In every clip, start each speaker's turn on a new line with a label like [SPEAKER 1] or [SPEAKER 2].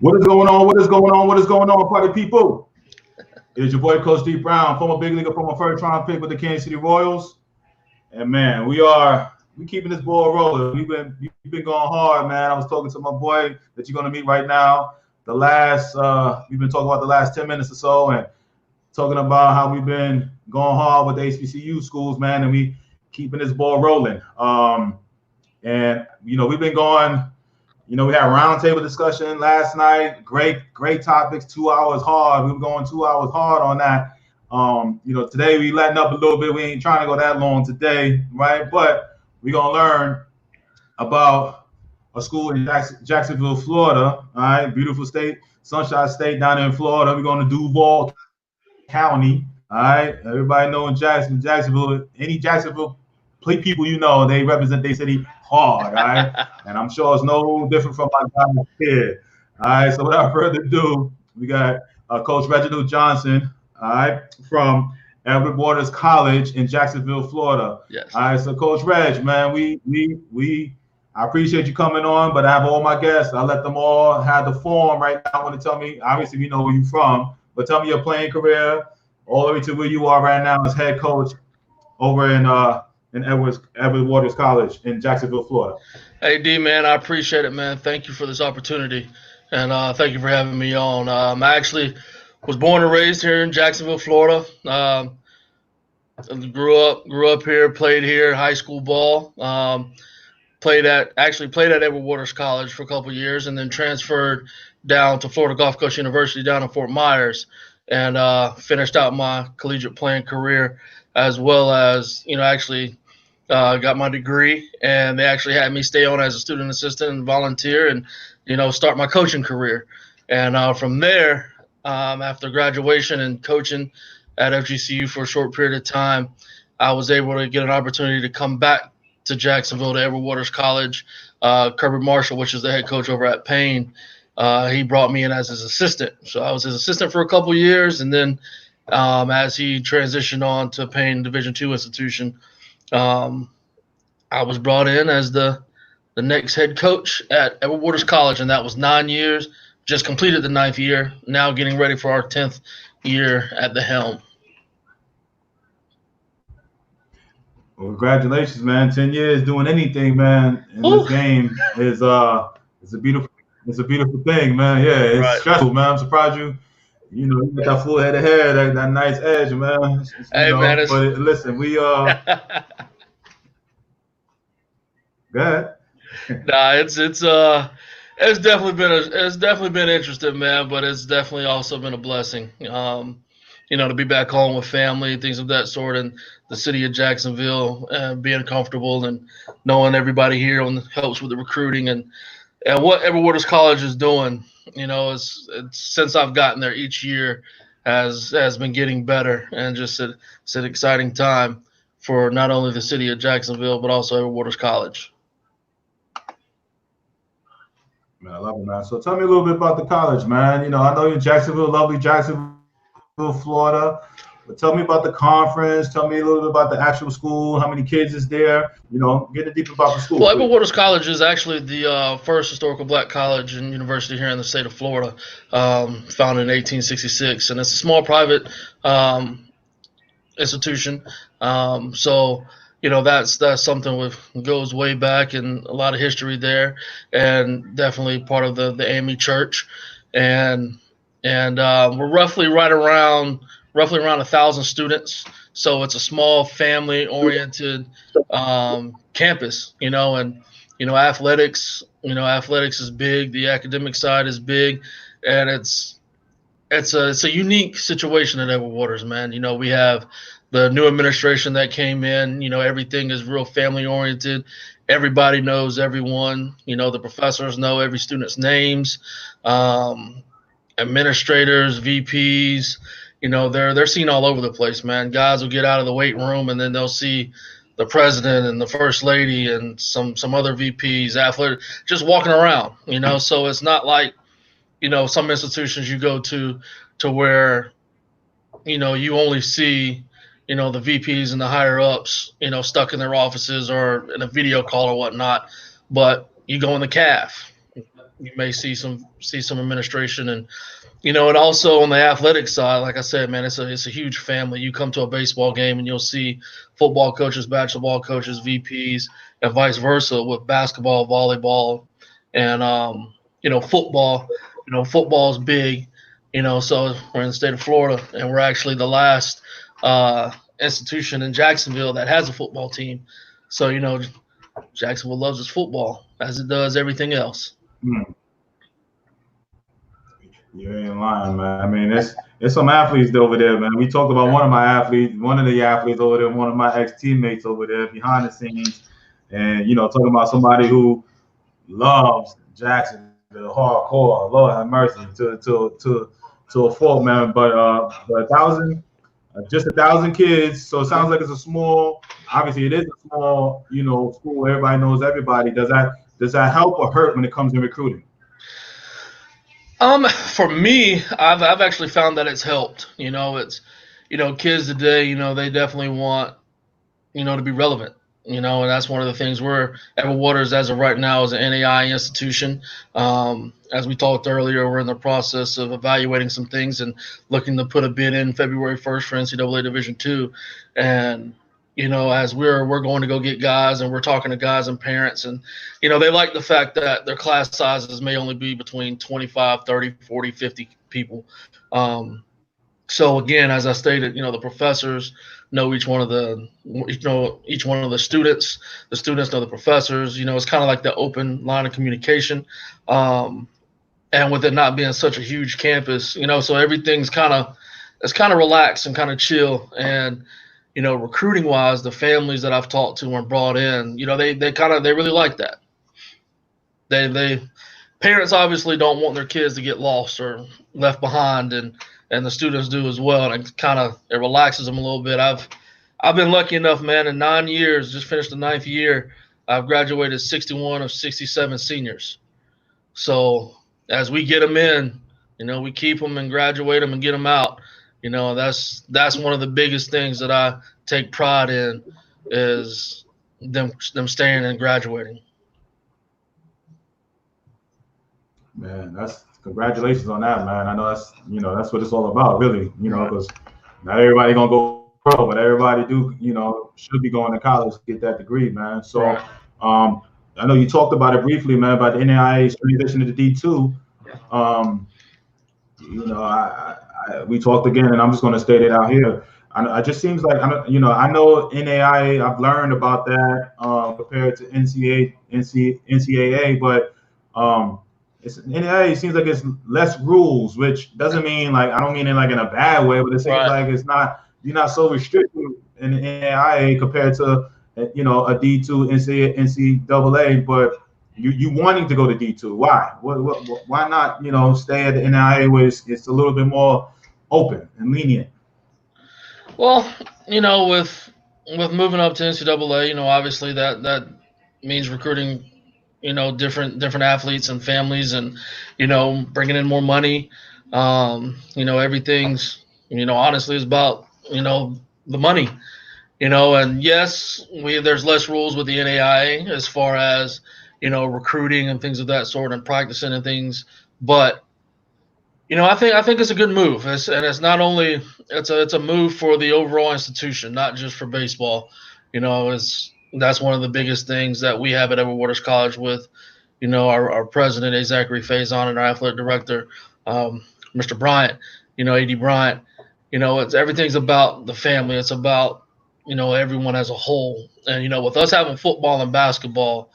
[SPEAKER 1] What is going on? What is going on? What is going on, party people? It is your boy, Coach D Brown, former big leaguer, former first round pick with the Kansas City Royals. And man, we keeping this ball rolling. We've been going hard, man. I was talking to my boy that you're gonna meet right now. We've been talking about the last 10 minutes or so, and talking about how we've been going hard with the HBCU schools, man, and we keeping this ball rolling. And we've been going. We had a roundtable discussion last night. Great topics. 2 hours hard. We were going 2 hours hard on that. Today we letting up a little bit. We ain't trying to go that long today, right? But we're gonna learn about a school in Jacksonville, Florida. All right, beautiful state, Sunshine State down in Florida. We're going to Duval County. All right, everybody know in Jacksonville, any Jacksonville people they represent their city hard. All right, and I'm sure it's no different from my guys here. All right, so without further ado, we got Coach Reginald Johnson. All right, from Edward Waters College in Jacksonville, Florida.
[SPEAKER 2] Yes.
[SPEAKER 1] All right, so Coach Reg, man, I appreciate you coming on, but I have all my guests. I let them all have the form right now. I want to tell me, obviously, we know where you're from, but tell me your playing career all the way to where you are right now as head coach over in Edward Waters College in Jacksonville, Florida.
[SPEAKER 2] Hey, D, man, I appreciate it, man. Thank you for this opportunity, and thank you for having me on. I actually was born and raised here in Jacksonville, Florida. Grew up here, played here, high school ball. Played at Edward Waters College for a couple of years, and then transferred down to Florida Gulf Coast University down in Fort Myers, and finished out my collegiate playing career, as well as got my degree, and they actually had me stay on as a student assistant and volunteer, and start my coaching career. And from there, after graduation and coaching at FGCU for a short period of time, I was able to get an opportunity to come back to Jacksonville to Edward Waters College. Kirby Marshall, which is the head coach over at Payne, he brought me in as his assistant. So I was his assistant for a couple of years, and then as he transitioned on to Payne Division II institution, I was brought in as the next head coach at Edward Waters College, and that was 9 years. Just completed the 9th year, now getting ready for our 10th year at the helm.
[SPEAKER 1] Well, congratulations, man. 10 years doing anything, man, in this game is a beautiful thing, man. Yeah, it's stressful, man. I'm surprised you got that full head of hair, that nice edge, man.
[SPEAKER 2] Man,
[SPEAKER 1] but listen, we go ahead.
[SPEAKER 2] Nah, it's definitely been interesting, man, but it's definitely also been a blessing. To be back home with family, things of that sort, and the city of Jacksonville, being comfortable and knowing everybody here helps with the recruiting and what Edward Waters College is doing. It's since I've gotten there, each year has been getting better, and just it's an exciting time for not only the city of Jacksonville but also Edward Waters College.
[SPEAKER 1] Man, I love it, man. So tell me a little bit about the college, man. I know you're in Jacksonville, lovely Jacksonville, Florida. But tell me about the conference. Tell me a little bit about the actual school. How many kids is there? Get deep about the school.
[SPEAKER 2] Well, Edward Waters College is actually the first historical black college and university here in the state of Florida, founded in 1866, and it's a small private institution. So that's something goes way back, and a lot of history there, and definitely part of the AME Church, and we're roughly around 1,000 students. So it's a small family-oriented campus, and athletics. Athletics is big. The academic side is big, and it's a unique situation at Edward Waters, man. We have the new administration that came in. Everything is real family-oriented. Everybody knows everyone. The professors know every student's names. Administrators, VPs, they're seen all over the place, man. Guys will get out of the weight room, and then they'll see the president and the first lady and some other VPs, athletes, just walking around, So it's not like, some institutions you go to where, you only see, the VPs and the higher ups, stuck in their offices or in a video call or whatnot. But you go in the CAF, you may see some administration, and and also on the athletic side, like I said, man, it's a huge family. You come to a baseball game and you'll see football coaches, basketball coaches, VPs, and vice versa with basketball, volleyball, and football. Football is big. So we're in the state of Florida, and we're actually the last institution in Jacksonville that has a football team. So Jacksonville loves its football as it does everything else.
[SPEAKER 1] Mm. You ain't lying, man. I mean, it's some athletes over there, man. We talked about one of the athletes over there, one of my ex-teammates over there behind the scenes, and talking about somebody who loves Jacksonville hardcore. Lord have mercy to a fault, man. But 1,000, just 1,000 kids. So it sounds like it's a small. Obviously, it is a small, school. Everybody knows everybody. Does that help or hurt when it comes to recruiting?
[SPEAKER 2] For me, I've actually found that it's helped. It's kids today. They definitely want to be relevant. And that's one of the things we're Edward Waters as of right now is an NAI institution. As we talked earlier, we're in the process of evaluating some things and looking to put a bid in February 1st for NCAA Division II. And as we're going to go get guys, and we're talking to guys and parents, and they like the fact that their class sizes may only be between 25, 30, 40, 50 people. So again, as I stated, the professors know each one of the students. The students know the professors. It's kind of like the open line of communication. And with it not being such a huge campus, so everything's kind of relaxed and kind of chill. And recruiting wise, the families that I've talked to and brought in, they really like that. They parents obviously don't want their kids to get lost or left behind, and the students do as well. And it relaxes them a little bit. I've been lucky enough, man, in 9 years, just finished the 9th year, I've graduated 61 of 67 seniors. So as we get them in, we keep them and graduate them and get them out. That's one of the biggest things that I take pride in is them staying and graduating.
[SPEAKER 1] Man, congratulations on that, man. I know that's what it's all about, really. Because not everybody gonna go pro, but everybody should be going to college to get that degree, man. So,
[SPEAKER 2] Right.
[SPEAKER 1] I know you talked about it briefly, man, about the NAIA's transition to D2. We talked again, and I'm just going to state it out here. It just seems like I know NAIA. I've learned about that compared to NCAA, but NAIA seems like it's less rules, which doesn't mean I don't mean it in a bad way, but it seems like you're not so restricted in the NAIA compared to a D2 NCAA, but you wanting to go to D2. Why? Why not stay at the NAIA where it's a little bit more open and lenient?
[SPEAKER 2] Well, with moving up to NCAA, obviously that means recruiting, different athletes and families, and bringing in more money. Everything's honestly is about the money. And yes, there's less rules with the NAIA as far as recruiting and things of that sort and practicing and things, but I think it's a good move. It's not only it's a move for the overall institution, not just for baseball. That's one of the biggest things that we have at Edward Waters College with our president, A. Zachary Faison, and our athletic director, Mr. Bryant, AD Bryant. Everything's about the family. It's about everyone as a whole. And with us having football and basketball,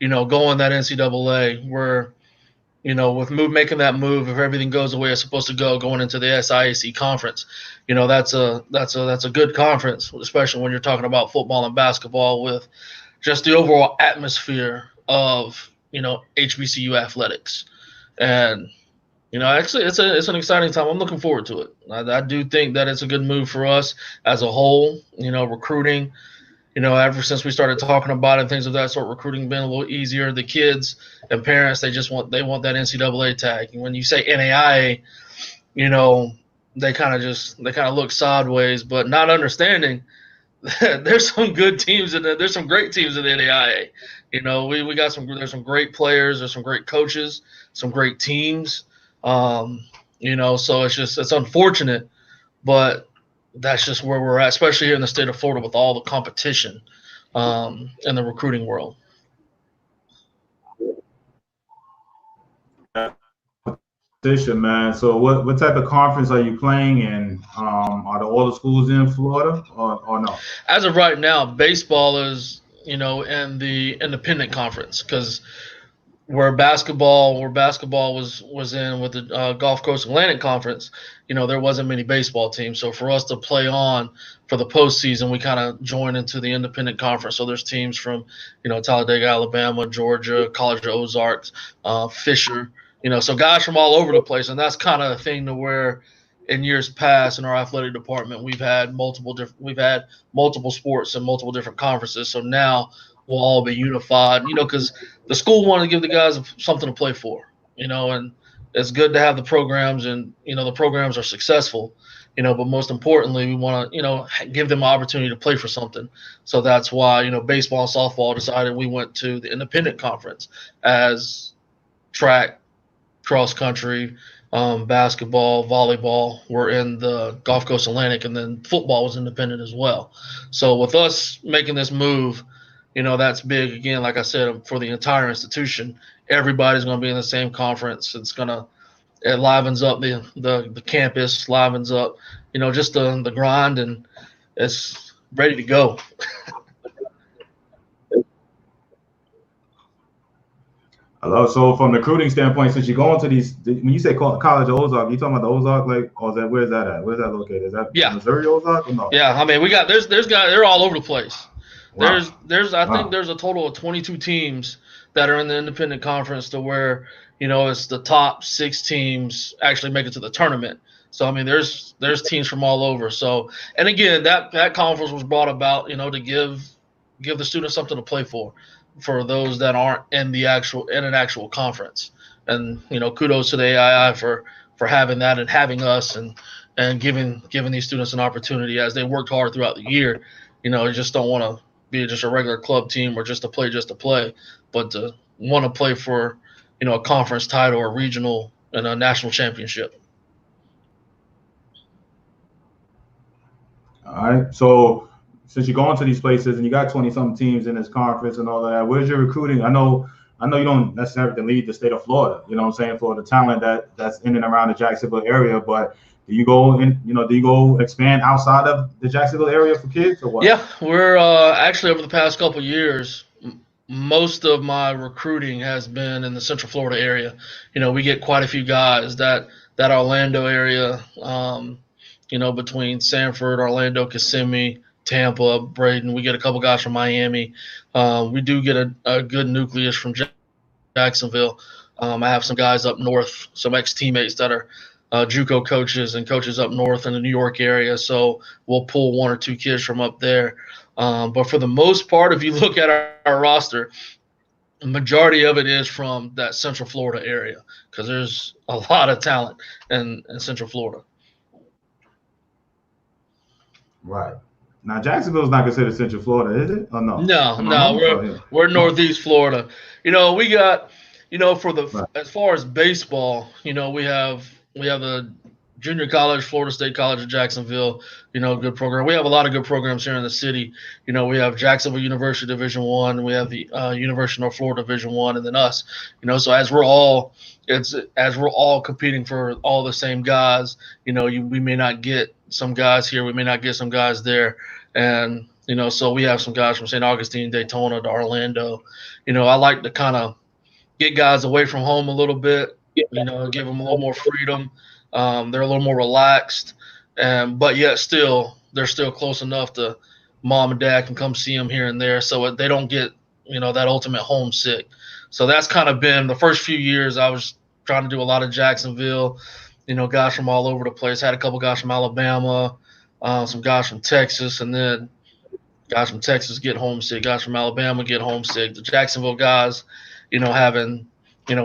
[SPEAKER 2] going that NCAA, we're with making that move, if everything goes the way it's supposed to go, going into the SIAC conference, that's a good conference, especially when you're talking about football and basketball, with just the overall atmosphere of HBCU athletics. And actually, it's an exciting time. I'm looking forward to it. I do think that it's a good move for us as a whole. Recruiting. Ever since we started talking about it and things of that sort, recruiting been a little easier. The kids and parents, they want that NCAA tag. And when you say NAIA, they kind of look sideways, but not understanding there's some good teams in there. There's some great teams in the NAIA. We got there's some great players, there's some great coaches, some great teams. Um, so it's unfortunate, but that's just where we're at, especially here in the state of Florida with all the competition in the recruiting world.
[SPEAKER 1] Man. So what type of conference are you playing in? Are all the schools in Florida or no?
[SPEAKER 2] As of right now, baseball is, in the independent conference because where basketball was in with the Gulf Coast Atlantic Conference, there wasn't many baseball teams. So for us to play on for the postseason, we kind of joined into the independent conference. So there's teams from, Talladega, Alabama, Georgia, College of Ozarks, Fisher, so guys from all over the place. And that's kind of a thing to where in years past in our athletic department, we've had multiple sports and multiple different conferences. So now we'll all be unified, because the school wanted to give the guys something to play for, and it's good to have the programs, and the programs are successful, but most importantly, we want to give them an opportunity to play for something. So that's why baseball and softball decided we went to the independent conference, as track, cross country, basketball, volleyball were in the Gulf Coast Atlantic, and then football was independent as well. So with us making this move, that's big. Again, like I said, for the entire institution, everybody's going to be in the same conference. It livens up the campus, livens up, just the grind, and it's ready to go.
[SPEAKER 1] So from the recruiting standpoint, since you're going to these, when you say College of Ozark, you talking about the Ozark, or is that, where's that at? Where's that located? Is that Missouri Ozark or no?
[SPEAKER 2] Yeah, I mean, there's guys, they're all over the place.
[SPEAKER 1] Wow.
[SPEAKER 2] I think there's a total of 22 teams that are in the independent conference to where, it's the top 6 teams actually make it to the tournament. So, I mean, there's teams from all over. So, and again, that conference was brought about, to give the students something to play for those that aren't in an actual conference. And, kudos to the AII for having that and having us and giving these students an opportunity as they worked hard throughout the year. You just don't want to be just a regular club team or just to play, but to want to play for, a conference title or regional and a national championship.
[SPEAKER 1] All right. So since you're going to these places and you got 20-something teams in this conference and all of that, where's your recruiting? I know you don't necessarily lead the state of Florida, you know what I'm saying, for the talent that's in and around the Jacksonville area, but do you go expand outside of the Jacksonville area for kids or what?
[SPEAKER 2] Yeah, we're actually over the past couple of years, most of my recruiting has been in the Central Florida area. We get quite a few guys that Orlando area, between Sanford, Orlando, Kissimmee, Tampa, Braden. We get a couple guys from Miami. We do get a good nucleus from Jacksonville. I have some guys up north, some ex-teammates that are JUCO coaches and coaches up north in the New York area. So we'll pull 1 or 2 kids from up there. But for the most part, if you look at our roster, the majority of it is from that Central Florida area because there's a lot of talent in Central Florida.
[SPEAKER 1] Right. Now, Jacksonville's not considered Central Florida, is it? Or no?
[SPEAKER 2] No, we're Northeast Florida. We got, as far as baseball, we have the junior college, Florida State College of Jacksonville, good program. We have a lot of good programs here in the city. We have Jacksonville University Division I, we have the University of North Florida Division I, and then us. So as we're all competing for all the same guys, we may not get some guys here, we may not get some guys there, and so we have some guys from St. Augustine, Daytona to Orlando. I like to kind of get guys away from home a little bit, give them a little more freedom. They're a little more relaxed, but yet they're still close enough to mom and dad can come see them here and there, so they don't get that ultimate homesick. So that's kind of been the first few years. I was trying to do a lot of Jacksonville, guys from all over the place. Had a couple guys from Alabama, some guys from Texas, and then guys from Texas get homesick. Guys from Alabama get homesick. The Jacksonville guys, having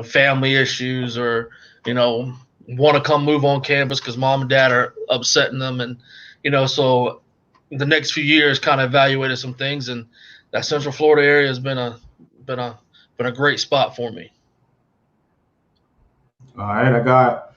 [SPEAKER 2] family issues or want to come move on campus because mom and dad are upsetting them, and so the next few years kind of evaluated some things, and that Central Florida area has been a great spot for me.
[SPEAKER 1] All right, I got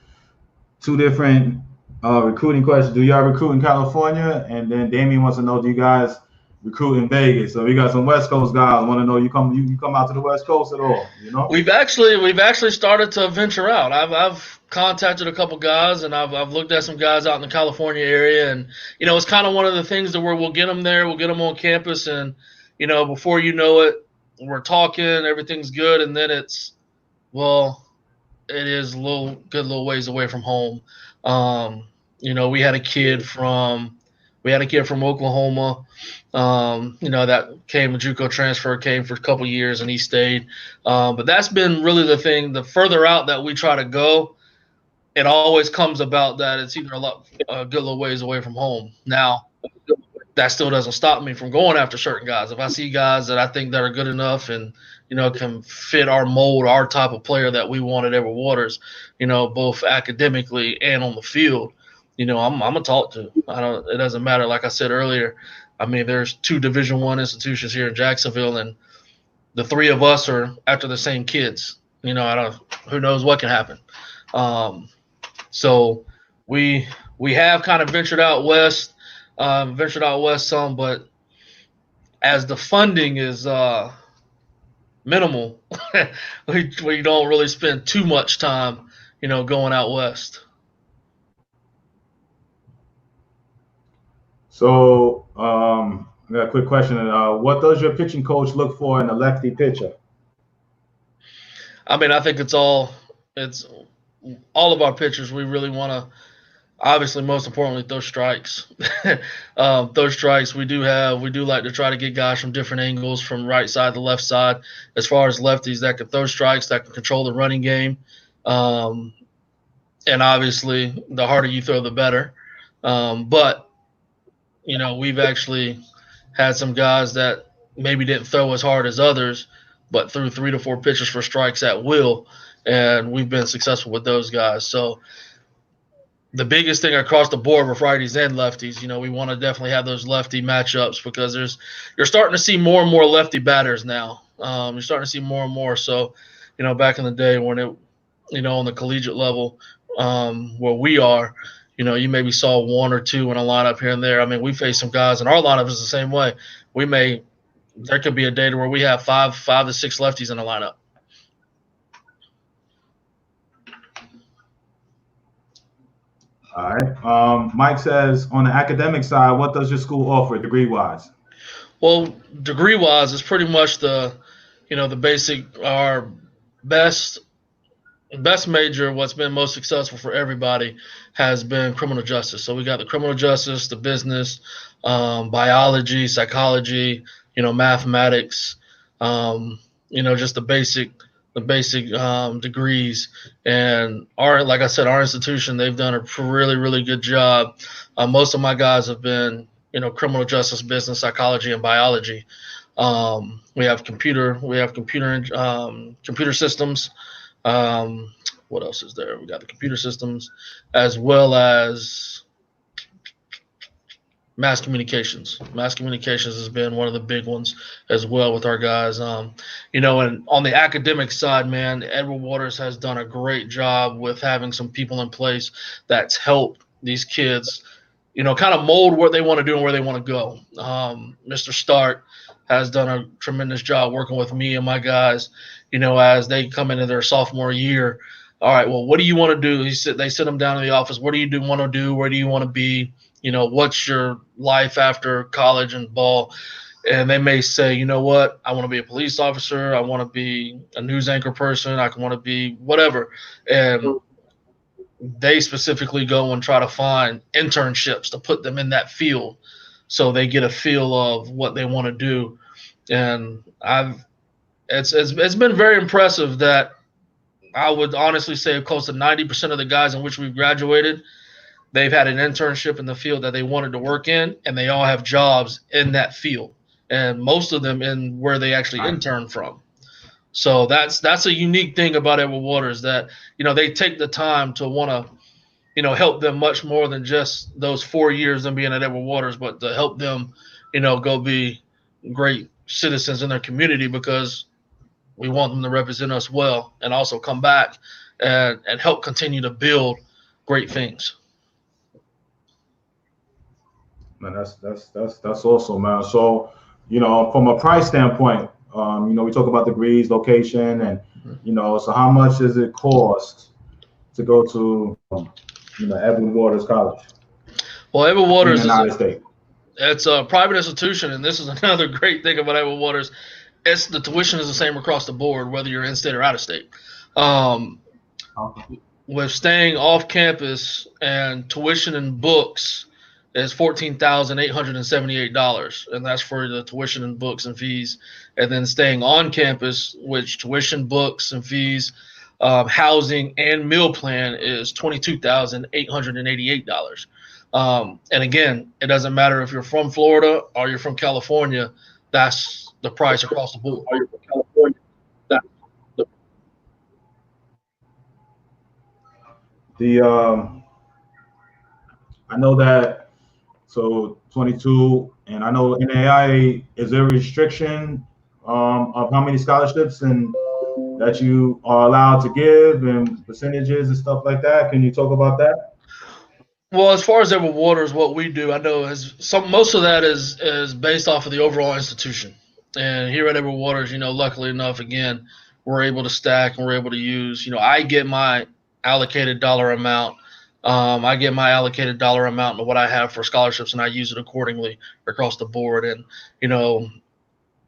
[SPEAKER 1] two different recruiting questions. Do y'all recruit in California? And then Damien wants to know, do you guys recruit in Vegas? So we got some West Coast guys want to know, you come out to the West Coast at all? You know,
[SPEAKER 2] we've actually started to venture out. I've contacted a couple guys, and I've looked at some guys out in the California area, and it's kind of one of the things that where we'll get them there, we'll get them on campus, and before you know it, we're talking, everything's good, and then it's, well, it is a little ways away from home. We had a kid from Oklahoma, that came a JUCO transfer, came for a couple years, and he stayed. But that's been really the thing. The further out that we try to go, it always comes about that it's either a good little ways away from home. Now, that still doesn't stop me from going after certain guys. If I see guys that I think that are good enough and can fit our mold, our type of player that we want at Edward Waters, both academically and on the field, I'm gonna talk to. It doesn't matter. Like I said earlier, I mean, there's 2 Division I institutions here in Jacksonville, and the 3 of us are after the same kids. Who knows what can happen. So we have kind of ventured out west some, but as the funding is minimal, we don't really spend too much time, going out west.
[SPEAKER 1] So I got a quick question. What does your pitching coach look for in a lefty pitcher?
[SPEAKER 2] I mean, I think it's all of our pitchers. We really want to, obviously, most importantly, throw strikes. Throw strikes. We do like to try to get guys from different angles, from right side to left side. As far as lefties that can throw strikes, that can control the running game, and obviously, the harder you throw, the better. But we've actually had some guys that maybe didn't throw as hard as others, but threw 3 to 4 pitches for strikes at will, and we've been successful with those guys. So the biggest thing across the board with righties and lefties, we want to definitely have those lefty matchups, because you're starting to see more and more lefty batters now. You're starting to see more and more. So, back in the day when it, on the collegiate level, where we are, you maybe saw 1 or 2 in a lineup here and there. I mean, we face some guys, and our lineup is the same way. There could be a day where we have 5 to 6 lefties in a lineup.
[SPEAKER 1] All right. Mike says, on the academic side, what does your school offer degree-wise?
[SPEAKER 2] Well, degree-wise, it's pretty much the basic, our best major, what's been most successful for everybody, has been criminal justice. So we got the criminal justice, the business, biology, psychology, mathematics, just the basic degrees. And like I said, our institution, they've done a really, really good job. Most of my guys have been, criminal justice, business, psychology, and biology. We have computer systems. What else is there? We got the computer systems, as well as mass communications. Mass communications has been one of the big ones as well with our guys. And on the academic side, man, Edward Waters has done a great job with having some people in place that's helped these kids, kind of mold what they want to do and where they want to go. Mr. Stark has done a tremendous job working with me and my guys, as they come into their sophomore year. All right, well, what do you want to do? They sit them down in the office. What do you want to do? Where do you want to be? What's your life after college and ball? And they may say, you know what, I want to be a police officer. I want to be a news anchor person. I want to be whatever. And they specifically go and try to find internships to put them in that field, so they get a feel of what they want to do. And it's been very impressive that I would honestly say close to 90% of the guys in which we've graduated, they've had an internship in the field that they wanted to work in, and they all have jobs in that field, and most of them in where they actually interned from. So that's a unique thing about Edward Waters, that they take the time to want to help them much more than just those 4 years them being at Edward Waters, but to help them, go be great citizens in their community, because we want them to represent us well and also come back and help continue to build great things.
[SPEAKER 1] Man, that's awesome, man. So, from a price standpoint, we talk about degrees, location, and so how much does it cost to go to, Edward Waters College?
[SPEAKER 2] Well, Edward Waters
[SPEAKER 1] in the United States.
[SPEAKER 2] It's a private institution, and this is another great thing about Edward Waters. The tuition is the same across the board, whether you're in state or out of state.
[SPEAKER 1] Okay.
[SPEAKER 2] With staying off campus, and tuition and books is $14,878, and that's for the tuition and books and fees. And then staying on campus, which tuition, books, and fees, housing, and meal plan is $22,888. And again, it doesn't matter if you're from Florida or you're from California. That's the price across the board.
[SPEAKER 1] I know that, so 22, and I know NAIA, is there a restriction of how many scholarships and that you are allowed to give, and percentages and stuff like that? Can you talk about that?
[SPEAKER 2] Well, as far as Edward Waters, what we do, I know most of that is based off of the overall institution. And here at Edward Waters, luckily enough, again, we're able to stack and we're able to use. I get my allocated dollar amount. I get my allocated dollar amount of what I have for scholarships, and I use it accordingly across the board. And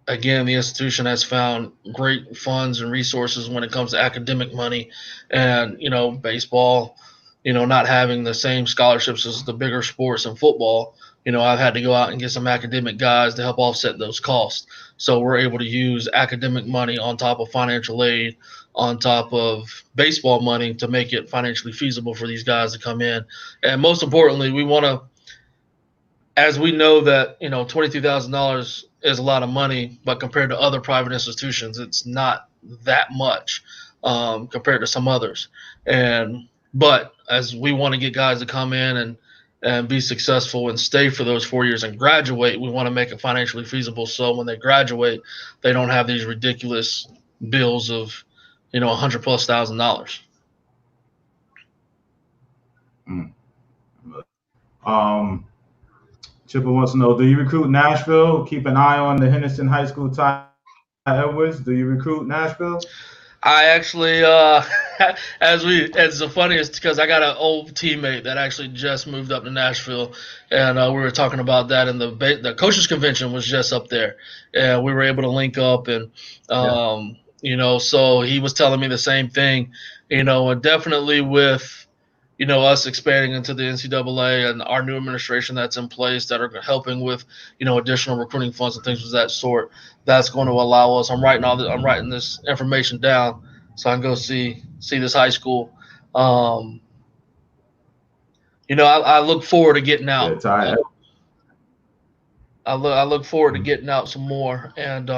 [SPEAKER 2] again, the institution has found great funds and resources when it comes to academic money, and baseball. Not having the same scholarships as the bigger sports and football, I've had to go out and get some academic guys to help offset those costs. So we're able to use academic money on top of financial aid, on top of baseball money, to make it financially feasible for these guys to come in. And most importantly, we want to, as we know that, $22,000 is a lot of money, but compared to other private institutions, it's not that much compared to some others. But as we want to get guys to come in and be successful and stay for those 4 years and graduate, we want to make it financially feasible. So when they graduate, they don't have these ridiculous bills of, $100,000+.
[SPEAKER 1] Chipper wants to know, do you recruit Nashville? Keep an eye on the Henderson High School Ty Edwards. Do you recruit Nashville?
[SPEAKER 2] I actually, as the funniest, because I got an old teammate that actually just moved up to Nashville, and we were talking about that, and the coaches convention was just up there, and we were able to link up, and so he was telling me the same thing, and definitely with us expanding into the NCAA and our new administration that's in place that are helping with additional recruiting funds and things of that sort. That's going to allow us. I'm writing this information down so I can go see this high school. I look forward to getting out. I look forward to getting out some more. And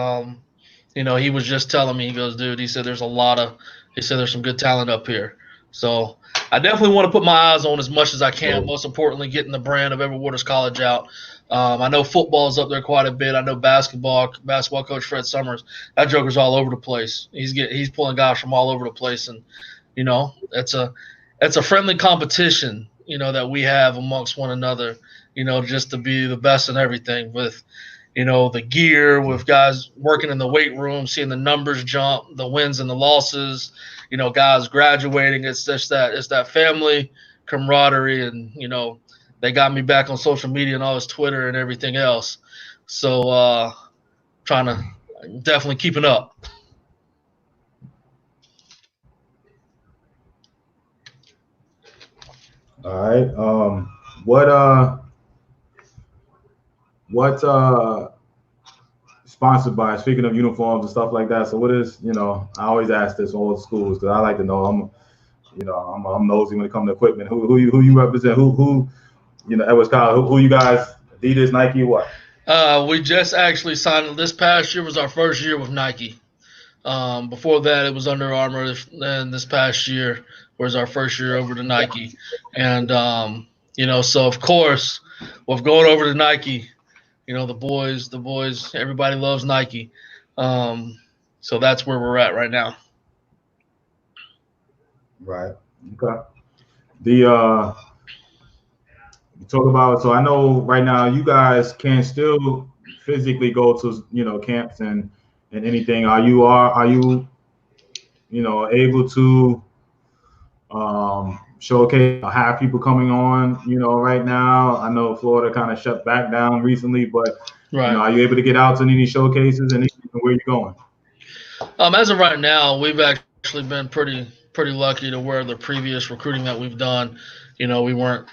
[SPEAKER 2] he was just telling me, he goes, dude, he said there's some good talent up here. So I definitely want to put my eyes on as much as I can. Most importantly, getting the brand of Edward Waters College out. I know football is up there quite a bit. I know basketball coach Fred Summers, that joker's all over the place. He's pulling guys from all over the place, and it's a friendly competition, that we have amongst one another, just to be the best in everything with, the gear, with guys working in the weight room, seeing the numbers jump, the wins and the losses, guys graduating. It's just that family camaraderie, and they got me back on social media and all this Twitter and everything else. So trying to definitely keeping up.
[SPEAKER 1] All right. What sponsored by, speaking of uniforms and stuff like that, so what is, I always ask this all the schools because I like to know. I'm nosy when it comes to equipment. Who you represent? Who Edwards College, who you guys, Adidas, Nike, what?
[SPEAKER 2] We just actually signed, this past year was our first year with Nike. Before that, it was Under Armour, and this past year was our first year over to Nike. And so of course, with going over to Nike, the boys, everybody loves Nike. Um, so that's where we're at right now.
[SPEAKER 1] Right. Okay. The you talk about, so I know right now you guys can still physically go to camps and anything. Are you able to showcase, have people coming on right now? I know Florida kind of shut back down recently, but
[SPEAKER 2] Right.
[SPEAKER 1] are you able to get out to any showcases and where you going?
[SPEAKER 2] As of right now, we've actually been pretty lucky to where the previous recruiting that we've done, we weren't,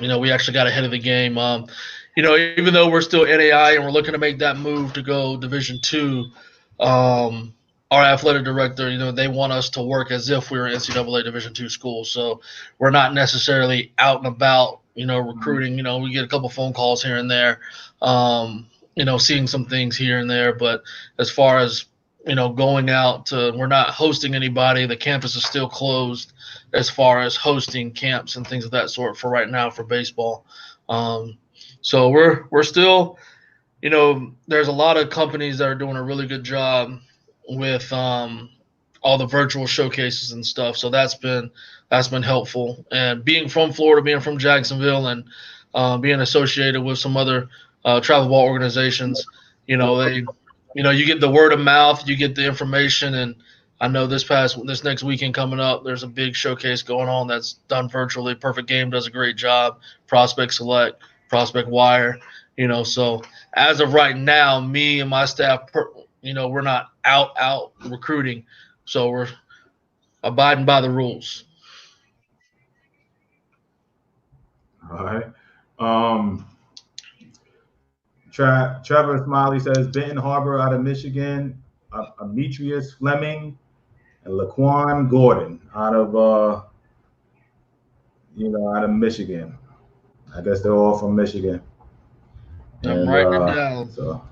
[SPEAKER 2] we actually got ahead of the game. Even though we're still NAI and we're looking to make that move to go Division II, our athletic director, they want us to work as if we were NCAA Division II school. So we're not necessarily out and about, recruiting. We get a couple phone calls here and there, seeing some things here and there. But as far as going out to, we're not hosting anybody. The campus is still closed as far as hosting camps and things of that sort for right now for baseball. So we're still, there's a lot of companies that are doing a really good job with all the virtual showcases and stuff. So that's been helpful. And being from Florida, being from Jacksonville, and being associated with some other travel ball organizations, they you get the word of mouth, you get the information, and I know this next weekend coming up, there's a big showcase going on that's done virtually. Perfect Game does a great job. Prospect Select, Prospect Wire, So as of right now, me and my staff, we're not out recruiting, so we're abiding by the rules.
[SPEAKER 1] All right. Um, Trevor Smiley says Benton Harbor out of Michigan, Demetrius Fleming, and Laquan Gordon out of Michigan. I guess they're all from Michigan.
[SPEAKER 2] I'm
[SPEAKER 1] And
[SPEAKER 2] writing it down.
[SPEAKER 1] so,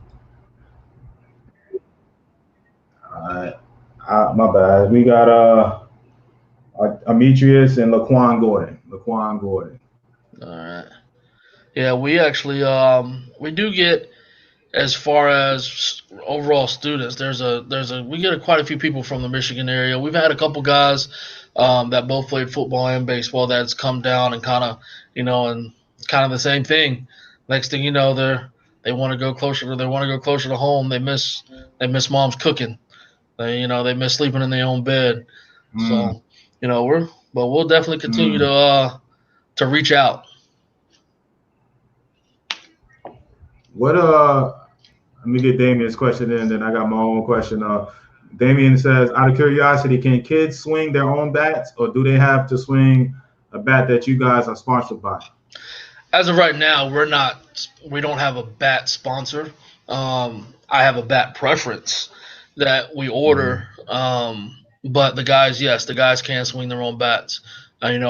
[SPEAKER 1] my bad. We got Demetrius and Laquan Gordon. Laquan Gordon.
[SPEAKER 2] All right. Yeah, we actually we do get, as far as overall students, we get quite a few people from the Michigan area. We've had a couple guys that both played football and baseball that's come down and and kind of the same thing. Next thing you know, they want to go closer. They want to go closer to home. They miss mom's cooking. They miss sleeping in their own bed.
[SPEAKER 1] Mm,
[SPEAKER 2] So we'll definitely continue
[SPEAKER 1] mm.
[SPEAKER 2] to reach out.
[SPEAKER 1] What Let me get Damien's question in, then I got my own question. Damien says, out of curiosity, can kids swing their own bats, or do they have to swing a bat that you guys are sponsored by?
[SPEAKER 2] As of right now, we don't have a bat sponsor. I have a bat preference that we
[SPEAKER 1] Mm-hmm.
[SPEAKER 2] order. But yes, the guys can swing their own bats. I'm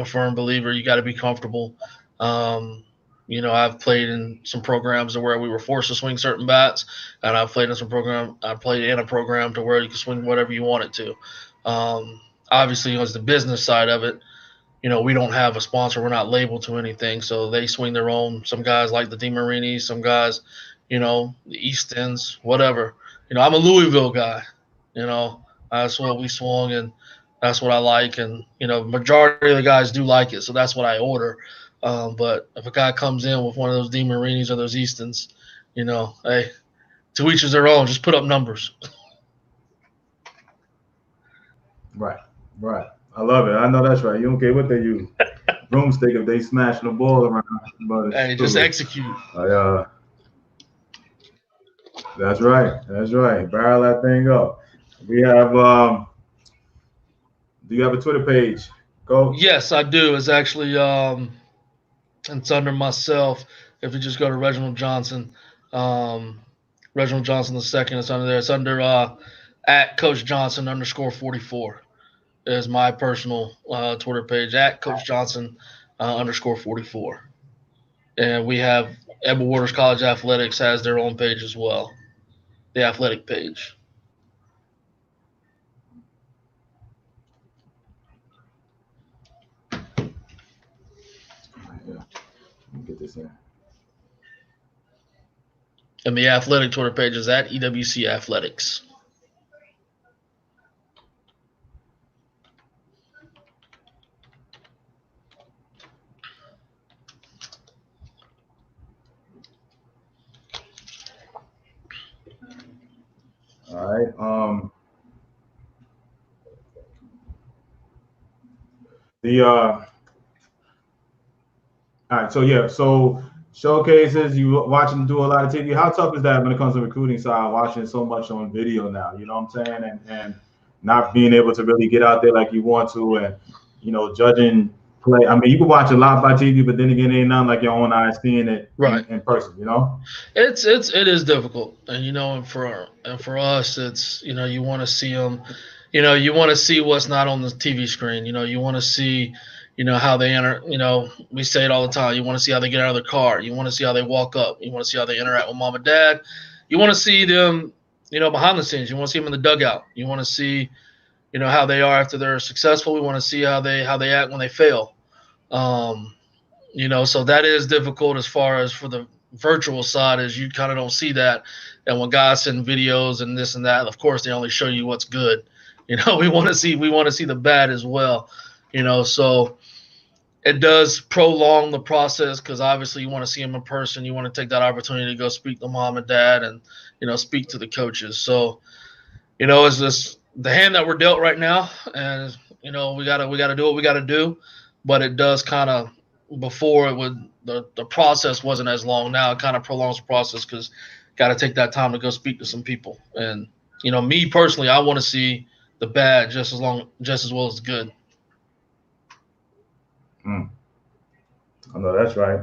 [SPEAKER 2] a firm believer. You got to be comfortable. I've played in some programs where we were forced to swing certain bats, and I played in a program to where you can swing whatever you wanted to. Obviously, as the business side of it, we don't have a sponsor. We're not labeled to anything. So they swing their own. Some guys like the DeMarinis, some guys, the Eastons, whatever. I'm a Louisville guy. That's what we swung, and that's what I like. And, majority of the guys do like it. So that's what I order. But if a guy comes in with one of those DeMarinis or those Eastons, hey, to each is their own. Just put up numbers.
[SPEAKER 1] Right, right. I love it. I know that's right. You don't care what they use. Broomstick if they smashing the ball around, but it's
[SPEAKER 2] Hey, just
[SPEAKER 1] true.
[SPEAKER 2] execute.
[SPEAKER 1] That's right. That's right. Barrel that thing up. We have. Do you have a Twitter page, Coach?
[SPEAKER 2] Yes, I do. It's actually it's under myself. If you just go to Reginald Johnson, um, Reginald Johnson the second, it's under there. It's under at Coach Johnson _44 is my personal Twitter page at Coach Johnson _44, and we have Edward Waters College Athletics has their own page as well, the athletic page.
[SPEAKER 1] get this in.
[SPEAKER 2] And the athletic Twitter page is at EWC Athletics.
[SPEAKER 1] All right. All right. So yeah. So showcases. You watching them do a lot of TV. How tough is that when it comes to recruiting side? Watching so much on video now. You know what I'm saying? And not being able to really get out there like you want to, and judging play. I mean, you can watch a lot by TV, but then again, it ain't nothing like your own eyes seeing it in person.
[SPEAKER 2] It is difficult, and and for us, it's you want to see them, you want to see what's not on the TV screen. You want to see, how they enter. We say it all the time. You want to see how they get out of their car. You want to see how they walk up. You want to see how they interact with mom and dad. You want to see them, behind the scenes. You want to see them in the dugout. You want to see, how they are after they're successful. We want to see how they act when they fail. So that is difficult as far as for the virtual side, is you kind of don't see that. And when guys send videos and this and that, of course they only show you what's good. We want to see the bad as well. So it does prolong the process, because obviously you want to see them in person. You want to take that opportunity to go speak to mom and dad and speak to the coaches. So it's just the hand that we're dealt right now, and we gotta do what we gotta do. But it does kind of, before it would, the process wasn't as long. Now it kind of prolongs the process, because got to take that time to go speak to some people. And me personally, I want to see the bad just as well as the good.
[SPEAKER 1] I know that's right.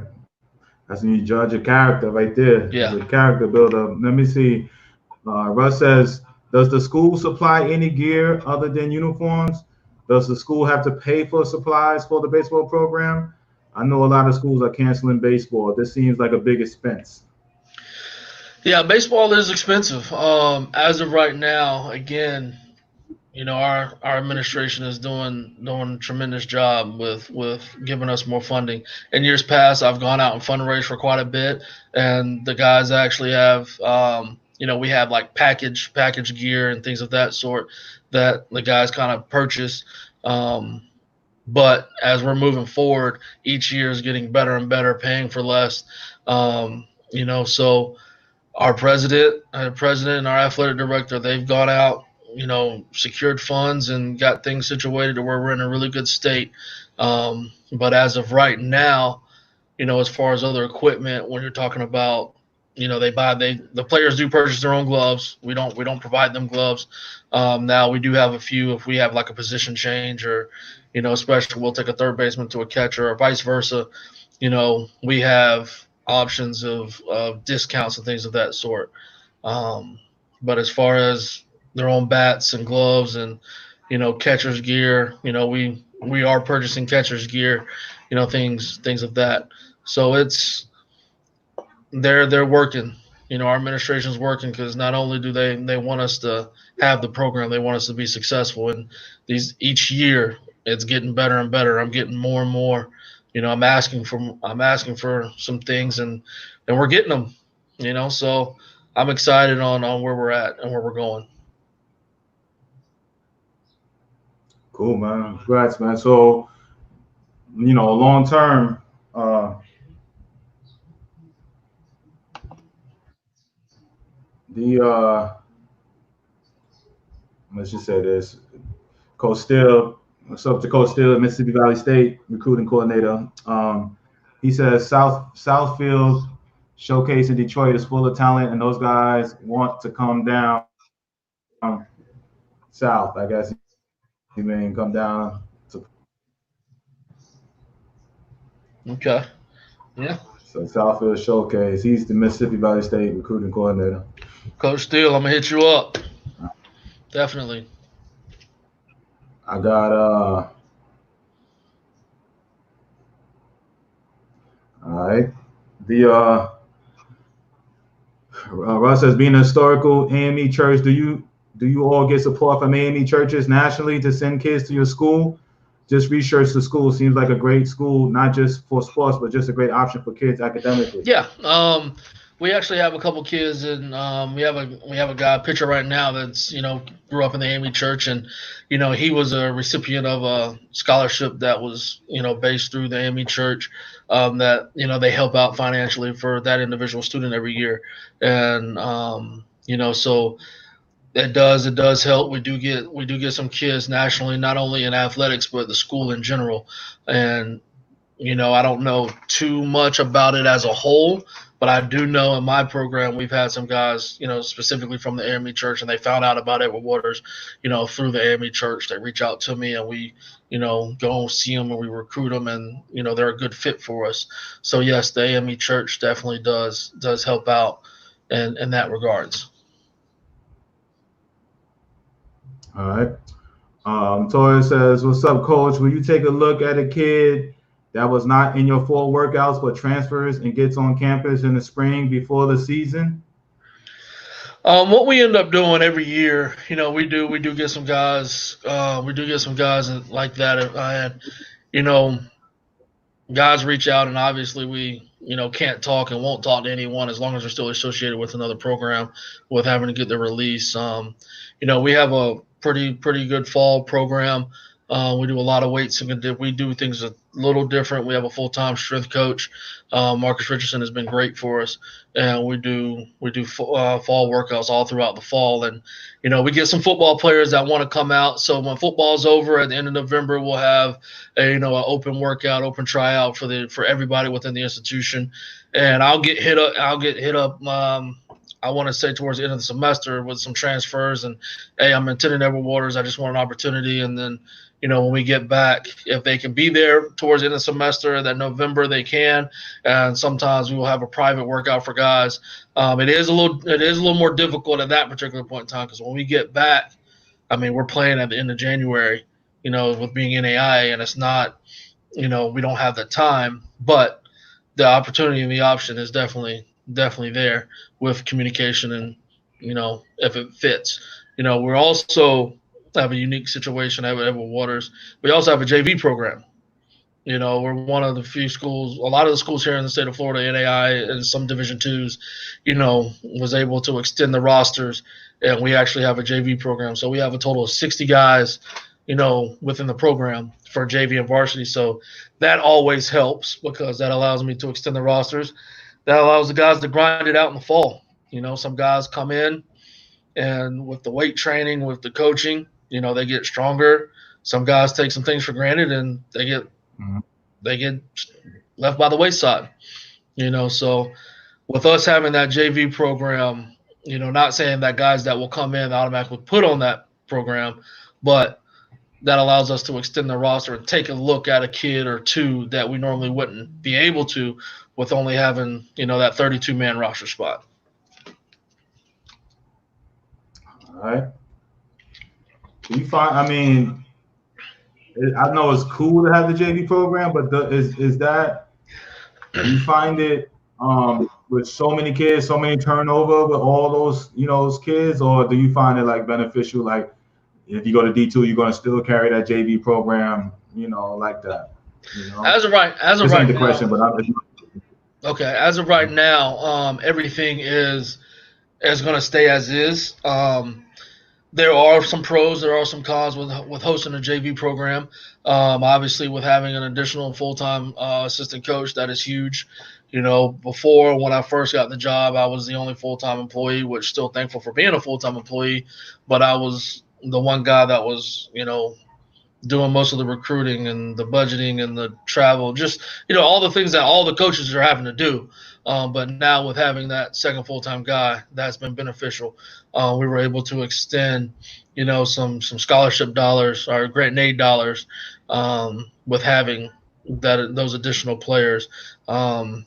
[SPEAKER 1] That's when you judge a character right there.
[SPEAKER 2] Yeah.
[SPEAKER 1] It's a character builder. Let me see. Russ says, does the school supply any gear other than uniforms? Does the school have to pay for supplies for the baseball program? I know a lot of schools are canceling baseball. This seems like a big expense.
[SPEAKER 2] Yeah, baseball is expensive. As of right now, again, our administration is doing a tremendous job with giving us more funding. In years past, I've gone out and fundraised for quite a bit, and the guys actually have, we have like package gear and things of that sort that the guys kind of purchase. But as we're moving forward, each year is getting better and better, paying for less. So our president and our athletic director, they've gone out, secured funds and got things situated to where we're in a really good state. But as of right now, as far as other equipment, when you're talking about, the players do purchase their own gloves. We don't provide them gloves. Now we do have a few, if we have like a position change, or, especially we'll take a third baseman to a catcher or vice versa. We have options of discounts and things of that sort. But as far as their own bats and gloves and, catcher's gear, we are purchasing catcher's gear, things of that. So they're working. Our administration's working, because not only do they want us to have the program, they want us to be successful. And each year it's getting better and better. I'm getting more and more. I'm asking for some things, and we're getting them. So I'm excited on where we're at and where we're going.
[SPEAKER 1] Cool, man. Congrats, man. So, long term, let's just say this. Coach Steele, what's up to Coach Steele at Mississippi Valley State, recruiting coordinator. He says Southfield showcase in Detroit is full of talent, and those guys want to come down south. I guess he may come down to.
[SPEAKER 2] Okay. Yeah.
[SPEAKER 1] So Southfield showcase. He's the Mississippi Valley State recruiting coordinator.
[SPEAKER 2] Coach Steele, I'm gonna hit you up. Definitely.
[SPEAKER 1] I got all right. The Russ says, being a historical AME church, do you all get support from AME churches nationally to send kids to your school? just research the school. Seems like a great school, not just for sports, but just a great option for kids academically.
[SPEAKER 2] Yeah. We actually have a couple kids, and we have a guy pitcher right now that's grew up in the AME church, and he was a recipient of a scholarship that was based through the AME church, that they help out financially for that individual student every year, and so it does help. We do get some kids nationally, not only in athletics but the school in general, and I don't know too much about it as a whole, but I do know in my program we've had some guys, specifically from the AME church, and they found out about Edward Waters, through the AME church. They reach out to me, and we, go see them, and we recruit them, and they're a good fit for us. So yes, the AME church definitely does help out in that regards.
[SPEAKER 1] All right. Tori says, "What's up, Coach? Will you take a look at a kid that was not in your fall workouts but transfers and gets on campus in the spring before the season?"
[SPEAKER 2] What we end up doing every year, we do get some guys, like that, and you know, guys reach out, and obviously we, can't talk and won't talk to anyone as long as they're still associated with another program, with having to get the release. We have a pretty good fall program. We do a lot of weights, and we do things a little different. We have a full-time strength coach. Marcus Richardson has been great for us, and we do fall workouts all throughout the fall. And we get some football players that want to come out. So when football's over at the end of November, we'll have an open workout, open tryout for everybody within the institution. And I'll get hit up. I want to say towards the end of the semester with some transfers, and hey, I'm attending Edward Waters. I just want an opportunity. And then, when we get back, if they can be there towards the end of the semester, that November they can. And sometimes we will have a private workout for guys. It is a little more difficult at that particular point in time, because when we get back, I mean, we're playing at the end of January, with being NAI, and it's not, we don't have the time, but the opportunity and the option is definitely there with communication, and if it fits. We're also have a unique situation at Edward Waters. We also have a JV program. We're one of the few schools. A lot of the schools here in the state of Florida, NAI and some Division twos, was able to extend the rosters, and we actually have a JV program. So we have a total of 60 guys, within the program for JV and varsity. So that always helps, because that allows me to extend the rosters. That allows the guys to grind it out in the fall. Some guys come in, and with the weight training, with the coaching, they get stronger. Some guys take some things for granted, and they get left by the wayside. So with us having that JV program, not saying that guys that will come in automatically put on that program, but that allows us to extend the roster and take a look at a kid or two that we normally wouldn't be able to, with only having, that 32-man roster spot.
[SPEAKER 1] All right. Do you find, I mean, I know it's cool to have the JV program, but is that, do you find it with so many kids, so many turnover with all those, those kids, or do you find it like beneficial, like if you go to D2, you're going to still carry that JV program, like that?
[SPEAKER 2] As of right
[SPEAKER 1] the
[SPEAKER 2] now,
[SPEAKER 1] question, but
[SPEAKER 2] okay. As of right now, everything is going to stay as is. There are some pros, there are some cons with hosting a JV program. Obviously, with having an additional full-time assistant coach, that is huge. Before, when I first got the job, I was the only full-time employee, which still thankful for being a full-time employee, but I was the one guy that was, doing most of the recruiting and the budgeting and the travel, just, all the things that all the coaches are having to do. But now with having that second full-time guy, that's been beneficial. We were able to extend, some scholarship dollars or grant and aid dollars, with having those additional players. And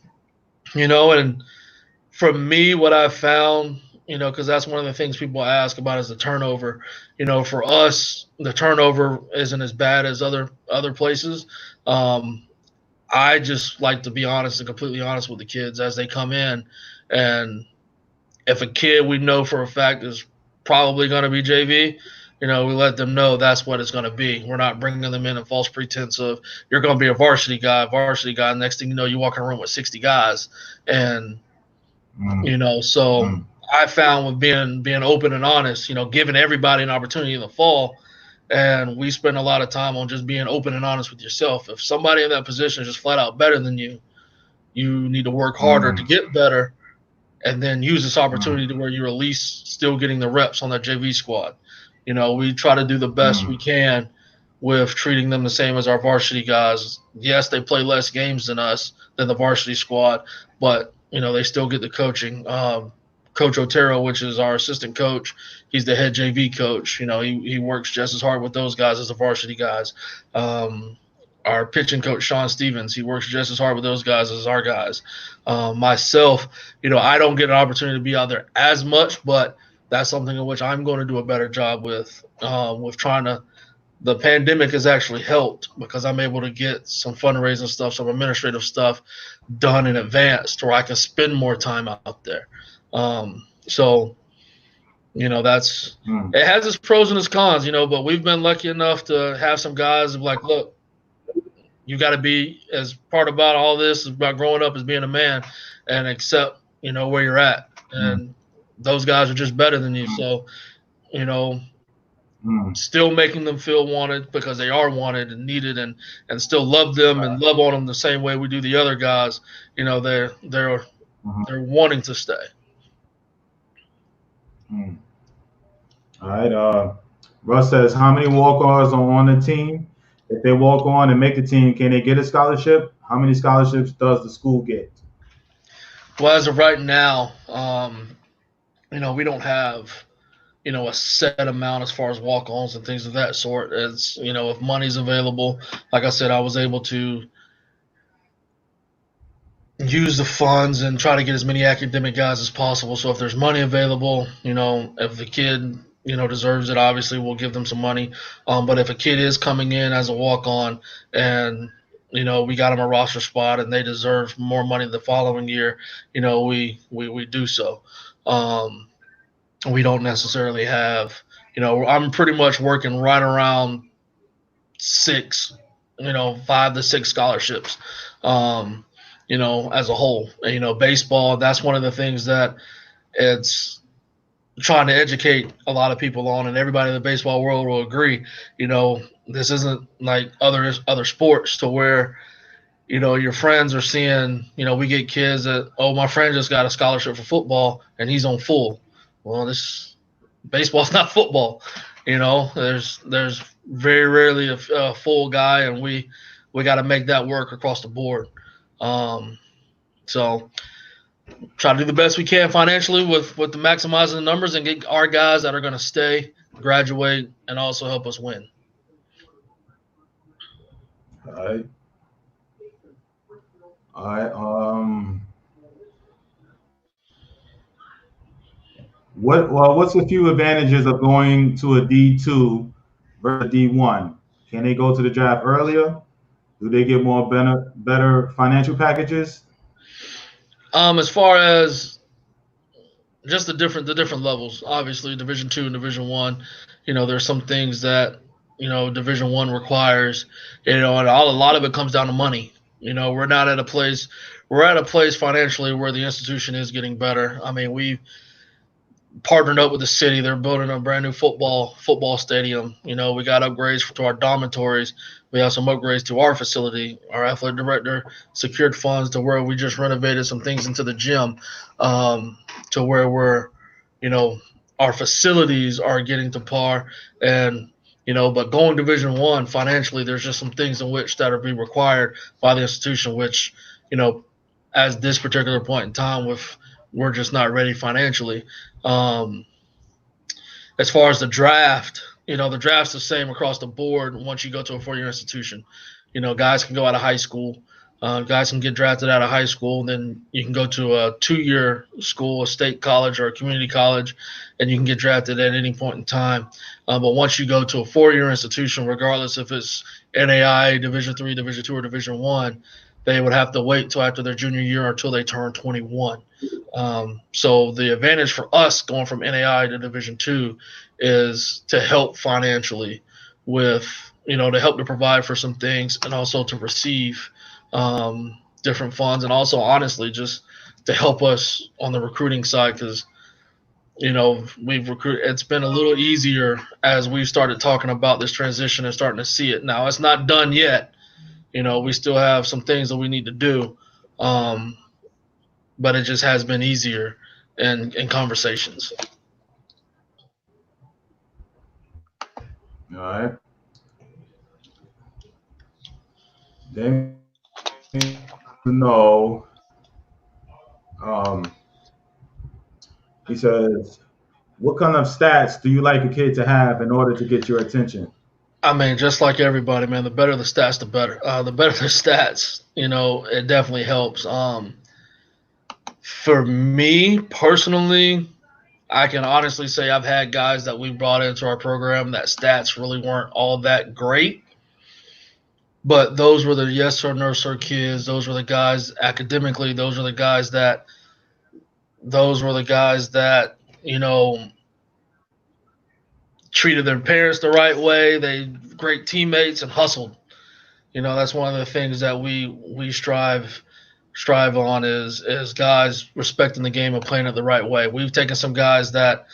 [SPEAKER 2] for me, what I found, because that's one of the things people ask about is the turnover. For us, the turnover isn't as bad as other places. I just like to be honest and completely honest with the kids as they come in. And if a kid we know for a fact is probably going to be JV, we let them know that's what it's going to be. We're not bringing them in false pretense of you're going to be a varsity guy. Next thing you know, you walk in a room with 60 guys, and so I found with being open and honest, giving everybody an opportunity in the fall. And we spend a lot of time on just being open and honest with yourself. If somebody in that position is just flat out better than you, you need to work harder to get better, and then use this opportunity to where you're at least still getting the reps on that JV squad. We try to do the best we can with treating them the same as our varsity guys. Yes, they play less games than the varsity squad, but they still get the coaching. Coach Otero, which is our assistant coach, he's the head JV coach. He works just as hard with those guys as the varsity guys. Our pitching coach, Sean Stevens, he works just as hard with those guys as our guys. Myself, I don't get an opportunity to be out there as much, but that's something in which I'm going to do a better job with trying to. The pandemic has actually helped because I'm able to get some fundraising stuff, some administrative stuff done in advance to where I can spend more time out there. So that's it has its pros and its cons, but we've been lucky enough to have some guys like, look, you got to be, as part about all this is about growing up as being a man, and accept where you're at, and those guys are just better than you. So still making them feel wanted because they are wanted and needed, and still love them and love on them the same way we do the other guys. They're wanting to stay.
[SPEAKER 1] All right. Russ says, how many walk-ons are on the team? If they walk on and make the team, can they get a scholarship? How many scholarships does the school get?
[SPEAKER 2] Well, as of right now, we don't have, a set amount as far as walk-ons and things of that sort. As if money's available, like I said, I was able to use the funds and try to get as many academic guys as possible. So if there's money available, if the kid deserves it, obviously we'll give them some money. But if a kid is coming in as a walk-on and we got them a roster spot and they deserve more money the following year, we do so. We don't necessarily have, I'm pretty much working right around 5 to 6 scholarships, as a whole. Baseball, that's one of the things that it's trying to educate a lot of people on, and everybody in the baseball world will agree. This isn't like other sports to where your friends are seeing. We get kids that, my friend just got a scholarship for football and he's on full. Well, this baseball's not football. There's very rarely a full guy, and we got to make that work across the board. So try to do the best we can financially with the maximizing the numbers and get our guys that are going to stay, graduate, and also help us win.
[SPEAKER 1] All right. What's a few advantages of going to a D2 versus D1? Can they go to the draft earlier? Do they get more better financial packages?
[SPEAKER 2] As far as just the different levels, obviously Division II and Division I, there's some things that Division I requires, and a lot of it comes down to money. We're not at a place. We're at a place financially where the institution is getting better. I mean, we partnered up with the city. They're building a brand new football stadium. We got upgrades to our dormitories. We have some upgrades to our facility. Our athletic director secured funds to where we just renovated some things into the gym, to where we're, our facilities are getting to par. And but going Division I financially, there's just some things in which that are being required by the institution, which as this particular point in time, we're just not ready financially. As far as the draft, the draft's the same across the board once you go to a 4-year institution. Guys can go out of high school. Guys can get drafted out of high school. Then you can go to a 2-year school, a state college or a community college, and you can get drafted at any point in time. But once you go to a 4-year institution, regardless if it's NAIA, Division III, Division II, or Division I, they would have to wait till after their junior year or until they turn 21. So the advantage for us going from NAI to Division II is to help financially with, to help to provide for some things and also to receive different funds, and also honestly just to help us on the recruiting side, because we've recruited. It's been a little easier as we've started talking about this transition and starting to see it. Now it's not done yet. We still have some things that we need to do, but it just has been easier in conversations.
[SPEAKER 1] All right. Then no. He says, what kind of stats do you like a kid to have in order to get your attention?
[SPEAKER 2] I mean, just like everybody, man, the better the stats, the better. The better the stats, it definitely helps. For me personally, I can honestly say I've had guys that we brought into our program that stats really weren't all that great. But those were the yes sir, no sir kids. Those were the guys academically. Those were the guys that treated their parents the right way. They great teammates and hustled. That's one of the things that we strive on is guys respecting the game and playing it the right way. We've taken some guys that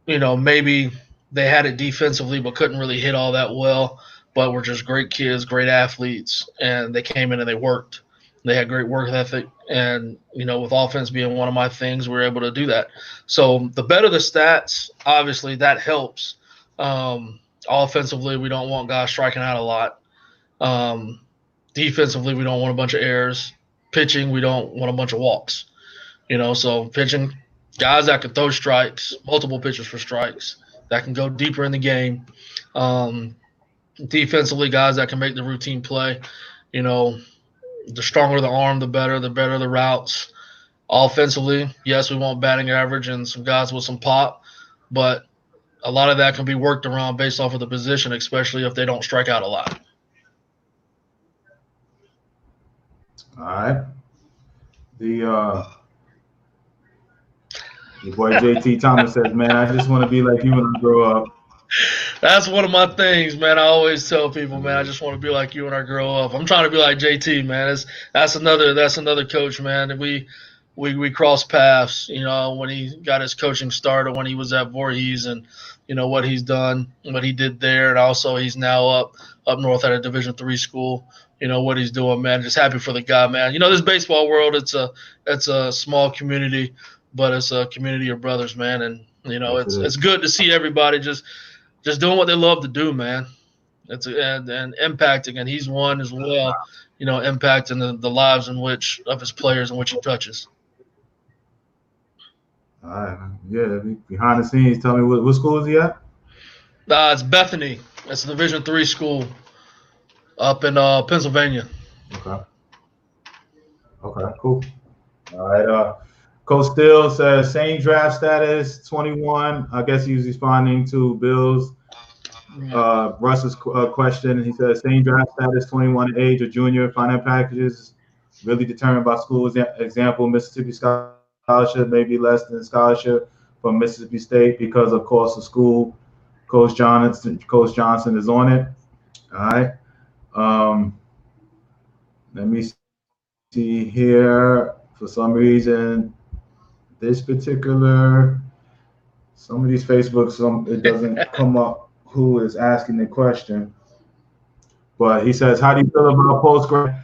[SPEAKER 2] maybe they had it defensively but couldn't really hit all that well, but were just great kids, great athletes, and they came in and they worked. They had great work ethic, and with offense being one of my things, we were able to do that. So the better the stats, obviously that helps. Offensively, we don't want guys striking out a lot. Defensively, we don't want a bunch of errors. Pitching, we don't want a bunch of walks. So pitching, guys that can throw strikes, multiple pitches for strikes, that can go deeper in the game. Defensively, guys that can make the routine play. The stronger the arm, the better the routes. Offensively, yes, we want batting average and some guys with some pop, but a lot of that can be worked around based off of the position, especially if they don't strike out a lot.
[SPEAKER 1] All right. The boy JT Thomas says, man, I just want to be like you when I grow up.
[SPEAKER 2] That's one of my things, man. I always tell people, man, I just want to be like you when I grow up. I'm trying to be like JT, man. That's another coach, man. We crossed paths, when he got his coaching started, when he was at Voorhees, and what he's done, what he did there, and also he's now up north at a Division III school. What he's doing, man. Just happy for the guy, man. This baseball world, it's a small community, but it's a community of brothers, man. And it's good to see everybody just doing what they love to do, man. And impacting, and he's one as well, impacting the lives of his players in which he touches.
[SPEAKER 1] All right, yeah. Behind the scenes, tell me what school is he at?
[SPEAKER 2] It's Bethany. It's a Division III school up in Pennsylvania.
[SPEAKER 1] Okay, cool. All right. Coach Steele says same draft status, 21. I guess he was responding to Bill's Russ's question. He says same draft status, 21 age or junior. Finance packages really determined by schools. Example, Mississippi scholarship, maybe less than scholarship from Mississippi State because, of course, the school. Coach Johnson is on it. All right. Let me see here. For some reason, some of these Facebooks, it doesn't come up who is asking the question. But he says, how do you feel about post-grad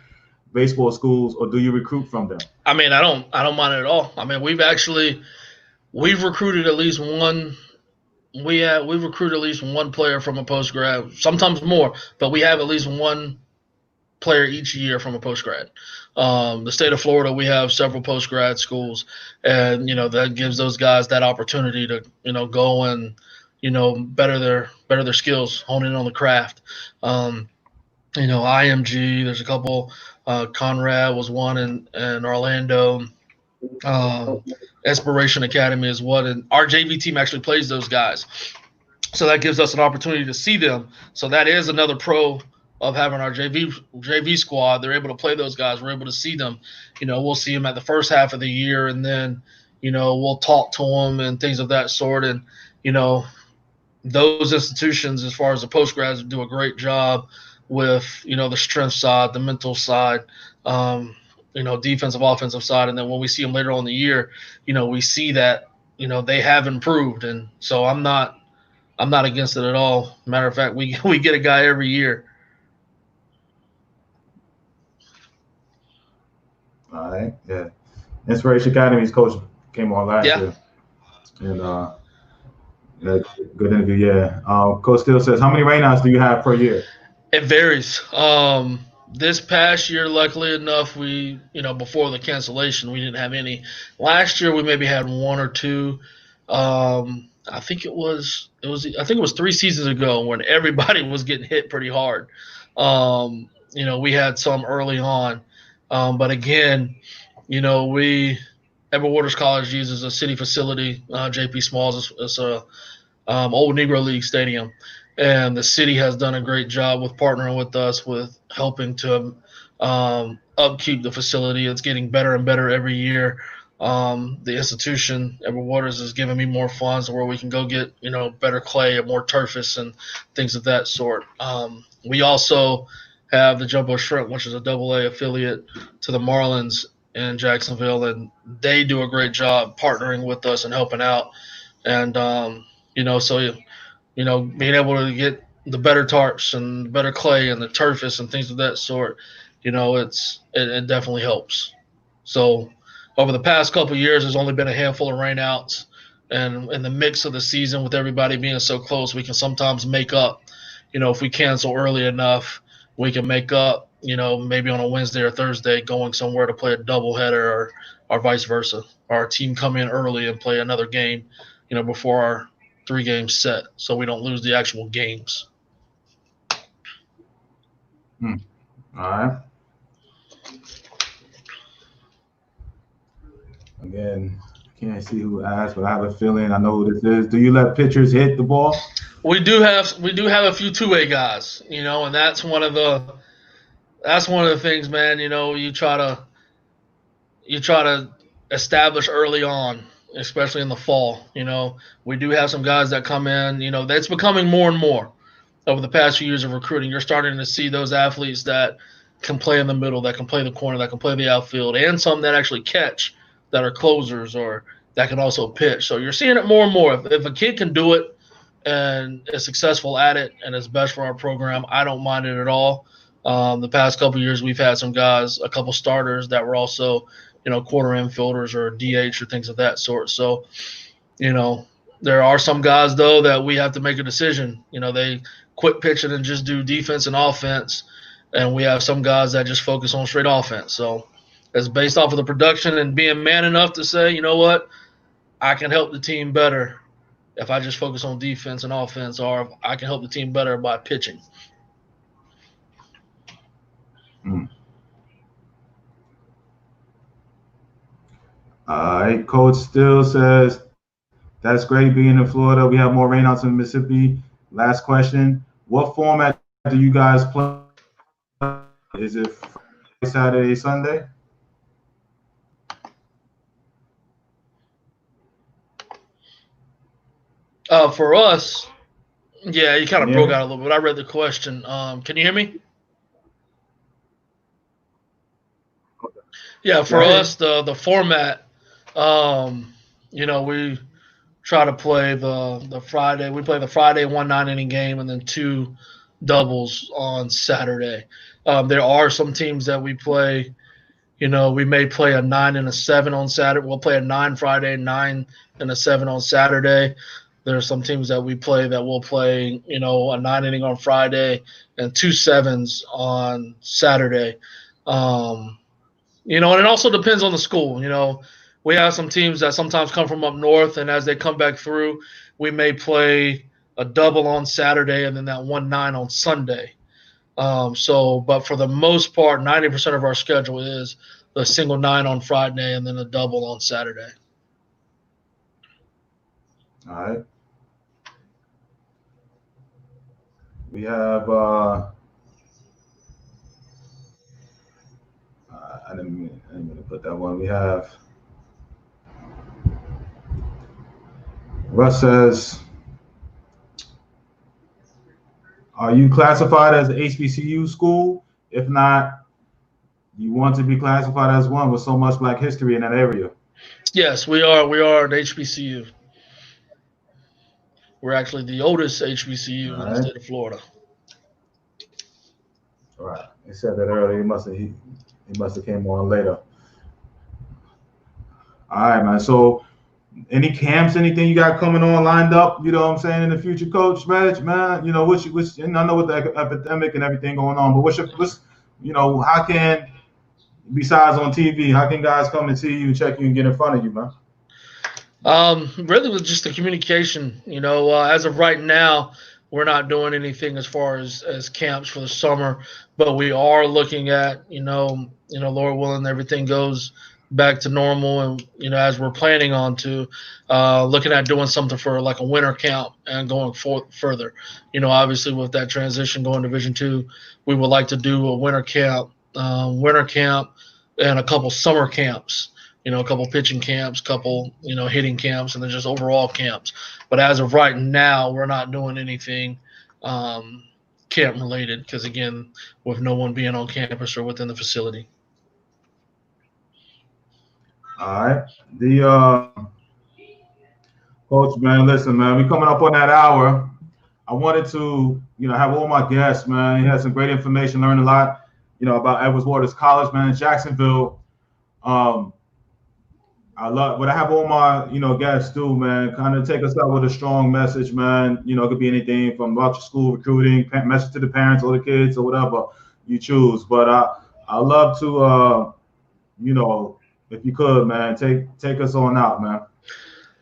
[SPEAKER 1] baseball schools, or do you recruit from them?
[SPEAKER 2] I mean, I don't mind it at all. I mean, we've recruited at least one. We've recruited at least one player from a post-grad, sometimes more, but we have at least one player each year from a post-grad. The state of Florida, we have several post-grad schools, and that gives those guys that opportunity to go and better their skills, hone in on the craft. IMG, there's a couple. Conrad was one in Orlando. Inspiration Academy is one, and our JV team actually plays those guys, so that gives us an opportunity to see them. So that is another pro of having our JV squad. They're able to play those guys. We're able to see them. We'll see them at the first half of the year, and then we'll talk to them and things of that sort. And those institutions, as far as the post grads, do a great job with the strength side, the mental side, defensive, offensive side, and then when we see them later on in the year, we see that they have improved, and so I'm not against it at all. Matter of fact, we get a guy every year.
[SPEAKER 1] All right, yeah. Inspiration Academy's coach came on last
[SPEAKER 2] Yeah.
[SPEAKER 1] year, and yeah, good interview. Yeah, Coach Steele says, how many rainouts do you have per year?
[SPEAKER 2] It varies. This past year, luckily enough, we before the cancellation, we didn't have any. Last year, we maybe had one or two. I think it was I think it was 3 seasons ago when everybody was getting hit pretty hard. We had some early on, but again, we Edward Waters College uses a city facility. JP Smalls is a old Negro League stadium, and the city has done a great job with partnering with us with helping to upkeep the facility. It's getting better and better every year. The institution, Edward Waters, is giving me more funds where we can go get better clay and more turfus and things of that sort. We also have the Jumbo Shrimp, which is a AA affiliate to the Marlins in Jacksonville, and they do a great job partnering with us and helping out. And so being able to get the better tarps and the better clay and the turfus and things of that sort, it definitely helps. So over the past couple of years, there's only been a handful of rainouts, and in the mix of the season with everybody being so close, we can sometimes make up. If we cancel early enough, we can make up. Maybe on a Wednesday or Thursday, going somewhere to play a doubleheader, or vice versa. Our team come in early and play another game, before our 3 game set, so we don't lose the actual games.
[SPEAKER 1] All right. Again, I can't see who asked, but I have a feeling I know who this is. Do you let pitchers hit the ball?
[SPEAKER 2] We do have a few 2-way guys, and that's one of the things, man. You try to establish early on, especially in the fall. We do have some guys that come in. That's becoming more and more over the past few years of recruiting. You're starting to see those athletes that can play in the middle, that can play the corner, that can play the outfield, and some that actually catch, that are closers, or that can also pitch. So you're seeing it more and more. If a kid can do it and is successful at it and is best for our program, I don't mind it at all. The past couple of years, we've had some guys, a couple starters that were also, quarter infielders or DH or things of that sort. So, there are some guys, though, that we have to make a decision. They quit pitching and just do defense and offense. And we have some guys that just focus on straight offense. So it's based off of the production and being man enough to say, you know what, I can help the team better if I just focus on defense and offense, or if I can help the team better by pitching.
[SPEAKER 1] All right. Coach Still says, that's great being in Florida. We have more rainouts in Mississippi. Last question. What format do you guys play? Is it Friday, Saturday, Sunday?
[SPEAKER 2] For us, yeah, you kind of broke
[SPEAKER 1] Yeah.
[SPEAKER 2] out a little bit. I read the question. Can you hear me? Yeah, for us, the format, we try to play the Friday. We play the Friday 1 9 inning game and then 2 doubles on Saturday. There are some teams that we play. We may play a 9 and a 7 on Saturday. We'll play a 9 Friday, 9 and a 7 on Saturday. There are some teams that we play that will play, a 9 inning on Friday and 2 sevens on Saturday. And it also depends on the school. We have some teams that sometimes come from up north, and as they come back through, we may play a double on Saturday and then that 1 9 on Sunday. But for the most part, 90% of our schedule is the single 9 on Friday and then a double on Saturday.
[SPEAKER 1] All right. We have I didn't mean to put that one. We have Russ says, are you classified as an HBCU school? If not, you want to be classified as one with so much Black history in that area?
[SPEAKER 2] Yes, we are. We are an HBCU. We're actually the oldest HBCU
[SPEAKER 1] All
[SPEAKER 2] in the
[SPEAKER 1] right.
[SPEAKER 2] state of Florida.
[SPEAKER 1] All right. He said that earlier. He must have came on later. All right, man. So any camps, anything you got coming on lined up, you know what I'm saying, in the future, Coach Reg, man? You know, and I know with the epidemic and everything going on, but how can, besides on TV, how can guys come and see you, check you, and get in front of you, man?
[SPEAKER 2] Really with just the communication, as of right now, we're not doing anything as far as camps for the summer, but we are looking at, Lord willing, everything goes back to normal, and as we're planning on to, looking at doing something for like a winter camp and going further. Obviously with that transition going to Division II, we would like to do a winter camp, and a couple summer camps, a couple pitching camps, couple, hitting camps, and then just overall camps. But as of right now, we're not doing anything camp related because, again, with no one being on campus or within the facility.
[SPEAKER 1] All right. The Coach, man, listen, man, we coming up on that hour. I wanted to, have all my guests, man. He had some great information, learned a lot, about Edwards Waters College, man, in Jacksonville. I love what I have all my, guests do, man. Kind of take us out with a strong message, man. It could be anything from after school recruiting, message to the parents or the kids or whatever you choose. But I love to, if you could, man, take us on out, man.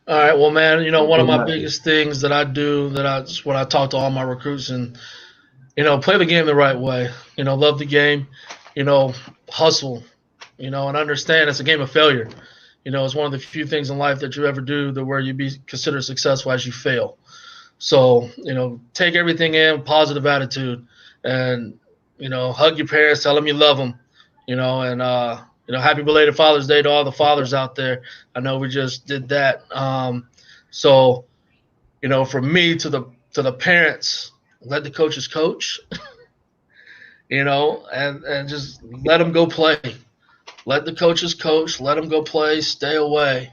[SPEAKER 2] All right, well, man, one of my biggest things that I do when I talk to all my recruits and play the game the right way. Love the game. Hustle. And understand it's a game of failure. It's one of the few things in life that you ever do that where you be considered successful as you fail. So, take everything in, positive attitude, and, hug your parents, tell them you love them, and, happy belated Father's Day to all the fathers out there. I know we just did that. So, from me to the parents, let the coaches coach, and just let them go play. Let the coaches coach. Let them go play. Stay away.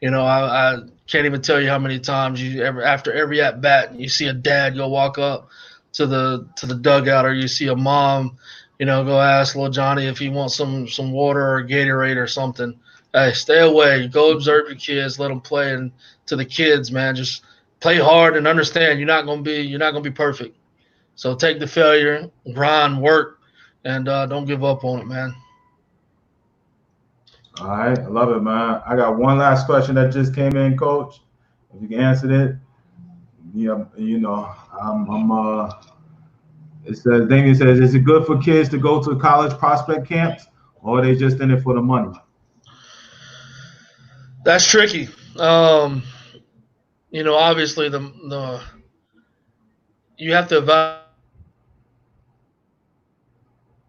[SPEAKER 2] I can't even tell you how many times after every at bat you see a dad go walk up to the dugout, or you see a mom, go ask little Johnny if he wants some water or Gatorade or something. Hey, stay away. Go observe your kids. Let them play. And to the kids, man, just play hard and understand you're not gonna be perfect. So take the failure, grind, work, and don't give up on it, man.
[SPEAKER 1] All right, I love it, man. I got one last question that just came in, Coach. If you can answer it, it says, Damien says, is it good for kids to go to college prospect camps, or are they just in it for the money?
[SPEAKER 2] That's tricky. Obviously the you have to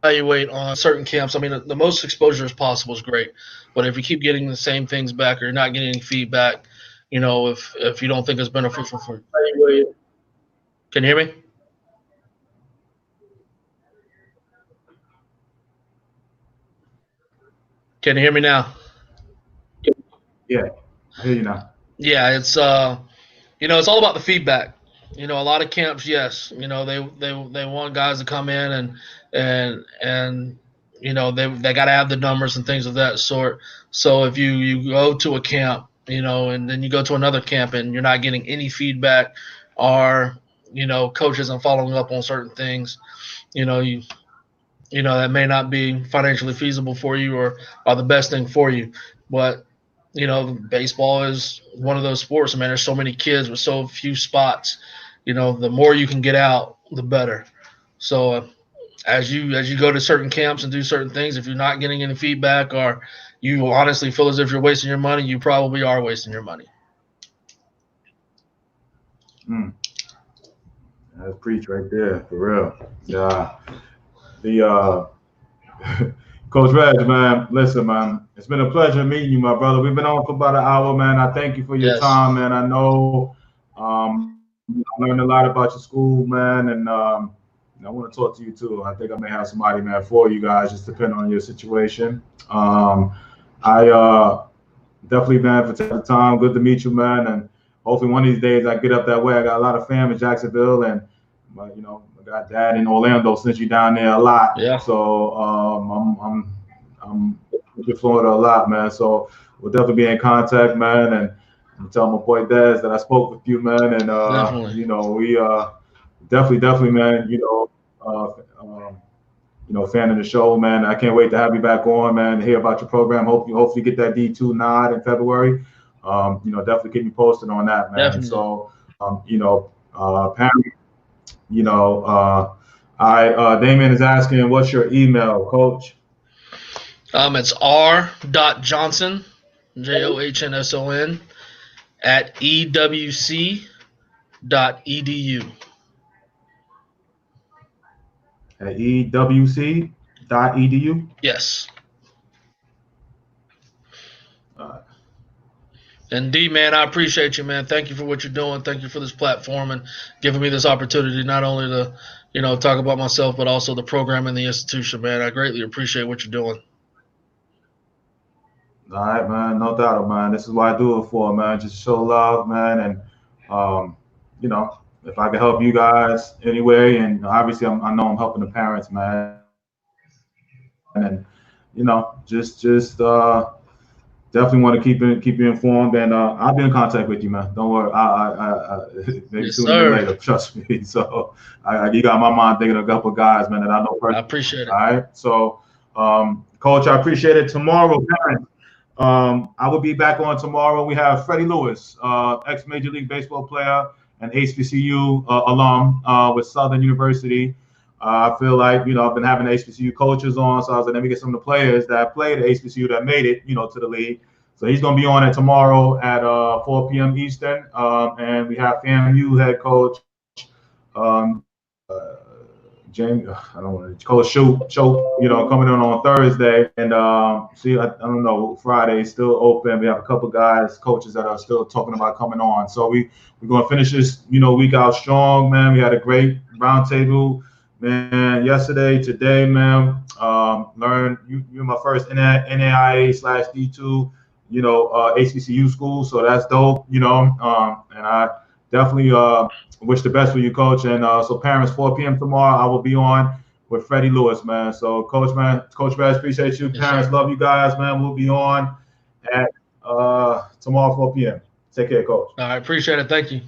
[SPEAKER 2] evaluate on certain camps. I mean, the most exposure as possible is great, but if you keep getting the same things back or you're not getting any feedback, if you don't think it's beneficial for you, can you hear me? Can you hear me now?
[SPEAKER 1] Yeah, I hear you now.
[SPEAKER 2] Yeah, it's it's all about the feedback. A lot of camps, yes, they want guys to come in and they got to have the numbers and things of that sort. So if you go to a camp, and then you go to another camp and you're not getting any feedback, or coach isn't following up on certain things, that may not be financially feasible for you or the best thing for you. But baseball is one of those sports. I mean, there's so many kids with so few spots. The more you can get out, the better. So as you go to certain camps and do certain things, if you're not getting any feedback or you honestly feel as if you're wasting your money, you probably are wasting your money.
[SPEAKER 1] That's preach right there, for real. Yeah. The Coach Reg, man, listen, man, it's been a pleasure meeting you, my brother. We've been on for about an hour, man. I thank you for your
[SPEAKER 2] Yes.
[SPEAKER 1] time, man. I know I learned a lot about your school, man, and I want to talk to you too. I think I may have somebody, man, for you guys, just depending on your situation. I definitely, man, for taking the time. Good to meet you, man, and hopefully one of these days I get up that way. I got a lot of fam in Jacksonville, and I got dad in Orlando since you down there a lot.
[SPEAKER 2] Yeah.
[SPEAKER 1] So I'm looking forward to a lot, man. So we'll definitely be in contact, man, and tell my boy Daz that I spoke with you, man, and
[SPEAKER 2] Definitely.
[SPEAKER 1] we definitely, man, fan of the show, man. I can't wait to have you back on, man, to hear about your program. Hopefully get that D2 nod in February. Definitely keep me posted on that, man.
[SPEAKER 2] Definitely.
[SPEAKER 1] So, apparently, Damien is asking, what's your email, Coach?
[SPEAKER 2] It's r.johnson, JOHNSON, at ewc.edu.
[SPEAKER 1] At ewc.edu?
[SPEAKER 2] Yes. And D, man, I appreciate you, man. Thank you for what you're doing. Thank you for this platform and giving me this opportunity not only to, talk about myself, but also the program and the institution, man. I greatly appreciate what you're doing.
[SPEAKER 1] All right, man. No doubt, man. This is what I do it for, man. Just show love, man. And, if I can help you guys anyway, and obviously I know I'm helping the parents, man. And, just definitely want to keep you informed, and I'll be in contact with you, man. Don't worry. Maybe
[SPEAKER 2] Yes,
[SPEAKER 1] sooner than later. Trust me. So you got my mind thinking of a couple of guys, man, that I know personally.
[SPEAKER 2] I appreciate it.
[SPEAKER 1] All right. So, Coach, I appreciate it. Tomorrow, parents, I will be back on tomorrow. We have Freddie Lewis, ex-Major League Baseball player and HBCU alum with Southern University. I feel like, I've been having HBCU coaches on, so I was like, let me get some of the players that played at HBCU that made it, to the league. So he's going to be on it tomorrow at 4 p.m. Eastern. And we have FAMU head coach, James, I don't want to call Choke, coming in on Thursday. And I don't know, Friday is still open. We have a couple guys, coaches that are still talking about coming on. So we're going to finish this, week out strong, man. We had a great roundtable. Man, yesterday, today, man, learned you're my first NAIA/D2, HBCU school, so that's dope, and I definitely wish the best for you, Coach. And so parents, 4 p.m. tomorrow, I will be on with Freddie Lewis, man. So Coach Bass, appreciate you.
[SPEAKER 2] Yes,
[SPEAKER 1] parents,
[SPEAKER 2] sir.
[SPEAKER 1] Love you guys, man. We'll be on at tomorrow, 4 p.m. Take care, Coach.
[SPEAKER 2] All right, appreciate it. Thank you.